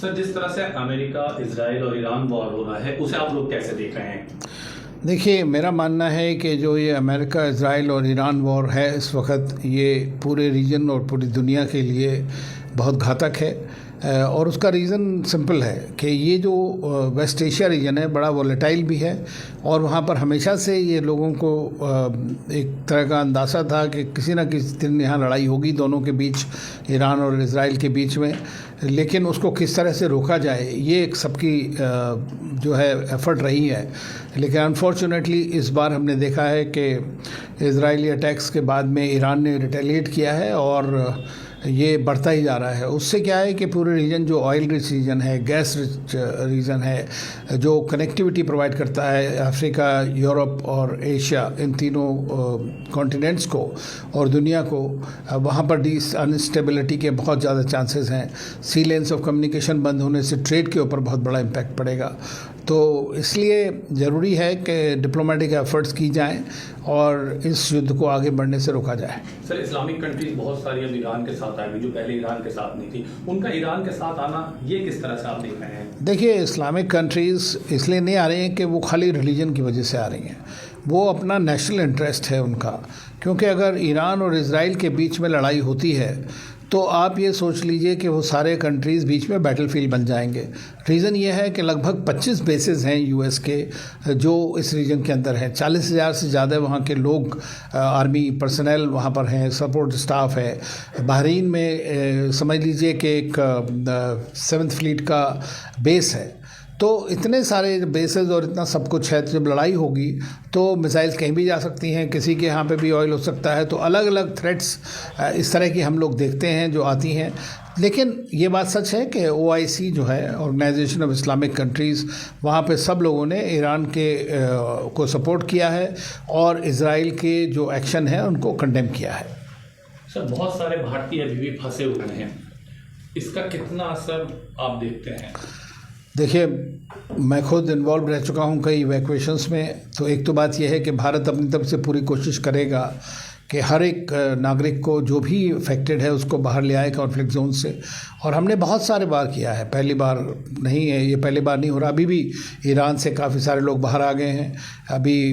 Sir, जिस तरह से अमेरिका, इजराइल और ईरान वॉर हो रहा है, उसे आप लोग कैसे देख रहे हैं? देखिए, मेरा मानना है कि जो ये अमेरिका, इजराइल और ईरान वॉर है इस वक्त, ये पूरे रीजन और पूरी दुनिया के लिए बहुत घातक है। और उसका रीज़न सिंपल है कि ये जो वेस्ट एशिया रीजन है बड़ा वोलेटाइल भी है, और वहाँ पर हमेशा से ये लोगों को एक तरह का अंदाज़ा था कि किसी न किसी दिन यहाँ लड़ाई होगी दोनों के बीच, ईरान और इजराइल के बीच में। लेकिन उसको किस तरह से रोका जाए, ये एक सबकी जो है एफर्ट रही है। लेकिन अनफॉर्चुनेटली इस बार हमने देखा है कि इजरायली अटैक्स के बाद में ईरान ने रिटेलिएट किया है और ये बढ़ता ही जा रहा है। उससे क्या है कि पूरे रीजन जो ऑयल रिच रीजन है, गैस रिच रीजन है, जो कनेक्टिविटी प्रोवाइड करता है अफ्रीका, यूरोप और एशिया, इन तीनों कॉन्टिनेंट्स को और दुनिया को, वहाँ पर अनस्टेबिलिटी के बहुत ज़्यादा चांसेस हैं। सी लेन्स ऑफ कम्युनिकेशन बंद होने से ट्रेड के ऊपर बहुत बड़ा इम्पैक्ट पड़ेगा। तो इसलिए ज़रूरी है कि डिप्लोमेटिक एफर्ट्स की जाएं और इस युद्ध को आगे बढ़ने से रोका जाए। सर, इस्लामिक कंट्रीज बहुत सारी अब ईरान के साथ आएगी जो पहले ईरान के साथ नहीं थी, उनका ईरान के साथ आना ये किस तरह से आप देख रहे हैं? देखिए, इस्लामिक कंट्रीज़ इसलिए नहीं आ रही हैं कि वो खाली रिलीजन की वजह से आ रही हैं, वो अपना नेशनल इंटरेस्ट है उनका। क्योंकि अगर ईरान और इजराइल के बीच में लड़ाई होती है तो आप ये सोच लीजिए कि वो सारे कंट्रीज़ बीच में बैटलफील्ड बन जाएंगे। रीज़न ये है कि लगभग 25 बेसेस हैं यूएस के जो इस रीजन के अंदर हैं। 40,000 से ज़्यादा वहाँ के लोग, आर्मी पर्सनल वहाँ पर हैं, सपोर्ट स्टाफ है। बहरीन में समझ लीजिए कि एक 7th फ्लीट का बेस है। तो इतने सारे बेसेस और इतना सब कुछ है, तो जब लड़ाई होगी तो मिसाइल्स कहीं भी जा सकती हैं, किसी के यहाँ पे भी ऑयल हो सकता है। तो अलग अलग थ्रेट्स इस तरह की हम लोग देखते हैं जो आती हैं। लेकिन ये बात सच है कि OIC जो है, ऑर्गेनाइजेशन ऑफ इस्लामिक कंट्रीज़, वहाँ पे सब लोगों ने ईरान के को सपोर्ट किया है और इजराइल के जो एक्शन है उनको कंडेम किया है। सर, बहुत सारे भारतीय अभी भी फंसे हुए हैं, इसका कितना असर आप देखते हैं? देखिए, मैं खुद इन्वॉल्व रह चुका हूँ कई इवैक्यूएशंस में। तो एक तो बात यह है कि भारत अपनी तरफ से पूरी कोशिश करेगा कि हर एक नागरिक को जो भी अफेक्टेड है उसको बाहर ले आए कॉन्फ्लिक्ट जोन से। और हमने बहुत सारे बार किया है, पहली बार नहीं है, ये पहली बार नहीं हो रहा। अभी भी ईरान से काफ़ी सारे लोग बाहर आ गए हैं, अभी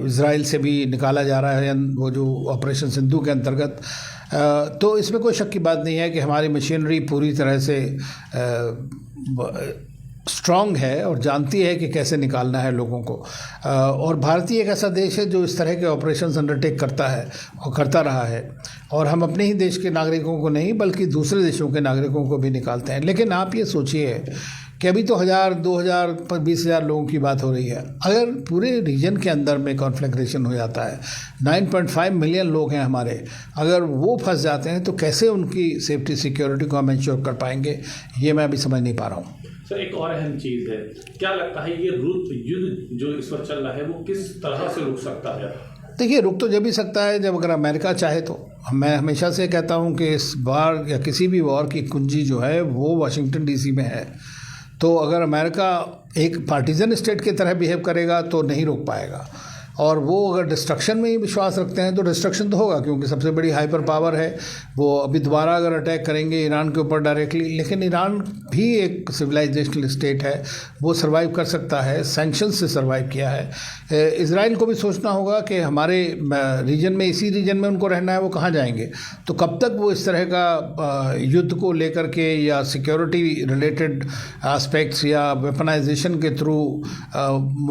इजराइल से भी निकाला जा रहा है वो जो ऑपरेशन सिंधु के अंतर्गत। तो इसमें कोई शक की बात नहीं है कि हमारी मशीनरी पूरी तरह से स्ट्रॉन्ग है और जानती है कि कैसे निकालना है लोगों को। और भारतीय एक ऐसा देश है जो इस तरह के ऑपरेशंस अंडरटेक करता है और करता रहा है। और हम अपने ही देश के नागरिकों को नहीं बल्कि दूसरे देशों के नागरिकों को भी निकालते हैं। लेकिन आप ये सोचिए कि अभी तो 1000, 2000, 20,000 लोगों की बात हो रही है। अगर पूरे रीजन के अंदर में कॉन्फ्लिक्रेशन हो जाता है, 9.5 मिलियन लोग हैं हमारे, अगर वो फंस जाते हैं तो कैसे उनकी सेफ्टी सिक्योरिटी को हम इंश्योर कर पाएंगे, ये मैं अभी समझ नहीं पा रहा हूँ। सर, एक और अहम चीज़ है, क्या लगता है ये युद्ध जो इस वक्त चल रहा है वो किस तरह से रुक सकता है? देखिए, रुक तो जब भी सकता है जब अगर अमेरिका चाहे तो। मैं हमेशा से कहता हूँ कि इस बार या किसी भी वॉर की कुंजी जो है वो वाशिंगटन DC में है। तो अगर अमेरिका एक पार्टीजन स्टेट की तरह बिहेव करेगा तो नहीं रोक पाएगा। और वो अगर डिस्ट्रक्शन में ही विश्वास रखते हैं तो डिस्ट्रक्शन तो होगा, क्योंकि सबसे बड़ी हाइपर पावर है वो। अभी दोबारा अगर अटैक करेंगे ईरान के ऊपर डायरेक्टली, लेकिन ईरान भी एक सिविलाइजेशनल स्टेट है, वो सर्वाइव कर सकता है, सैंक्शन से सर्वाइव किया है। इजराइल को भी सोचना होगा कि हमारे रीजन में, इसी रीजन में उनको रहना है, वो कहाँ जाएंगे। तो कब तक वो इस तरह का युद्ध को लेकर के या सिक्योरिटी रिलेटेड एस्पेक्ट्स या वेपनाइजेशन के थ्रू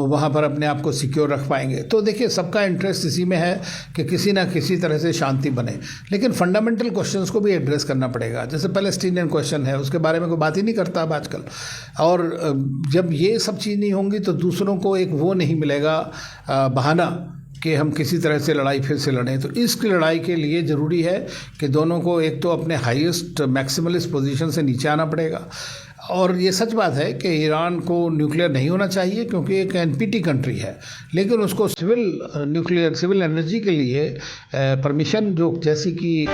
वहाँ पर अपने आप को सिक्योर रख पाएंगे। तो देखिए, सबका इंटरेस्ट इसी में है कि किसी ना किसी तरह से शांति बने। लेकिन फंडामेंटल क्वेश्चंस को भी एड्रेस करना पड़ेगा। जैसे पैलेस्टीनियन क्वेश्चन है, उसके बारे में कोई बात ही नहीं करता अब आजकल। और जब ये सब चीज़ नहीं होंगी तो दूसरों को एक वो नहीं मिलेगा बहाना कि हम किसी तरह से लड़ाई फिर से लड़ें। तो इस लड़ाई के लिए ज़रूरी है कि दोनों को एक तो अपने हाईएस्ट मैक्सिमलिस्ट पोजीशन से नीचे आना पड़ेगा। और ये सच बात है कि ईरान को न्यूक्लियर नहीं होना चाहिए क्योंकि एक NPT कंट्री है, लेकिन उसको सिविल एनर्जी के लिए परमिशन जो जैसी कि